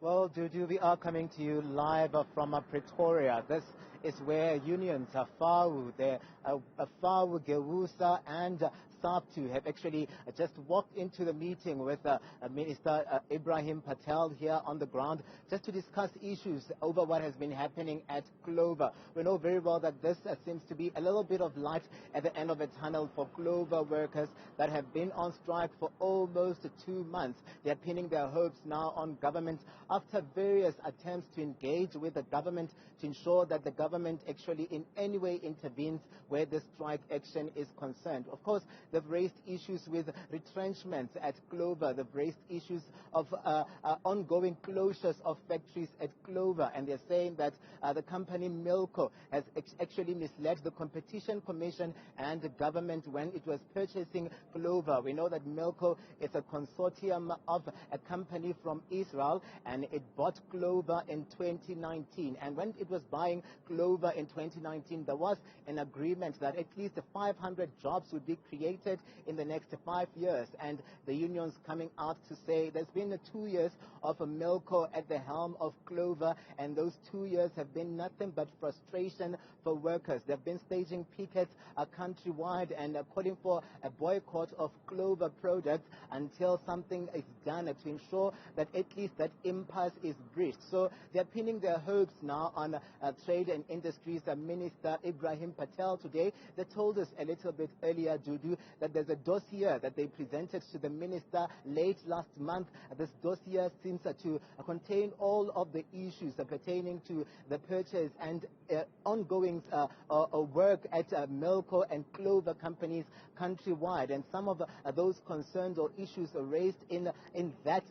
Well, Dudu, we are coming to you live from Pretoria. This is where unions, Fawu, Fawu, Giwusa and Saftu have actually just walked into the meeting with Minister Ebrahim Patel here on the ground just to discuss issues over what has been happening at Clover. We know very well that this seems to be a little bit of light at the end of the tunnel for Clover workers that have been on strike for almost 2 months. They are pinning their hopes now on government after various attempts to engage with the government to ensure that the government actually in any way intervenes where the strike action is concerned. Of course, they've raised issues with retrenchments at Clover. They've raised issues of ongoing closures of factories at Clover, and they're saying that the company Milko has actually misled the Competition Commission and the government when it was purchasing Clover. We know that Milko is a consortium of a company from Israel, and it bought Clover in 2019. And when it was buying Clover in 2019, there was an agreement that at least 500 jobs would be created in the next 5 years. And the unions coming out to say there's been 2 years of Milko at the helm of Clover, and those 2 years have been nothing but frustration for workers. They've been staging pickets countrywide and calling for a boycott of Clover products until something is done to ensure that at least that impasse is bridged. So they're pinning their hopes now on Trade and Industries Minister Ebrahim Patel today. They told us a little bit earlier, Dudu, that there's a dossier that they presented to the minister late last month. This dossier seems to contain all of the issues pertaining to the purchase and ongoing work at Milko and Clover companies countrywide. And some of those concerns or issues raised in that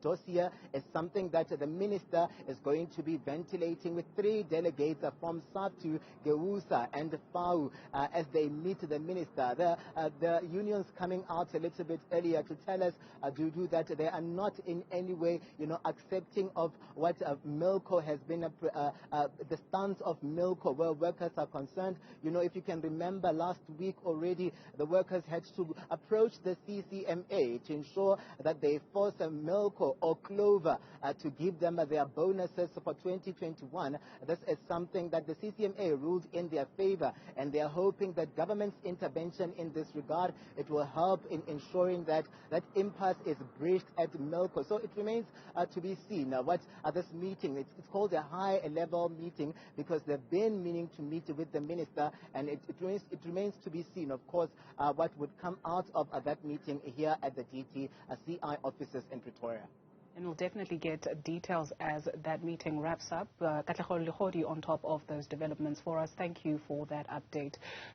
dossier is something that the minister is going to be ventilating with 3 delegates from Saftu, Giwusa and Fawu as they meet the minister. The unions coming out a little bit earlier to tell us, Dudu, that they are not in any way, accepting of what Milko has been, the stance of Milko where workers are concerned. If you can remember last week already, the workers had to approach the CCMA to ensure that they force Milko or Clover to give them their bonuses for 2021. This is something that the CCMA ruled in their favor, and they are hoping that government's intervention in this regard, it will help in ensuring that that impasse is bridged at Milko. So it remains to be seen what this meeting, it's called a high-level meeting because they've been meaning to meet with the minister, and it remains to be seen, of course, what would come out of that meeting here at the DTIC offices in Pretoria. And we'll definitely get details as that meeting wraps up. Katlego Legodi on top of those developments for us. Thank you for that update.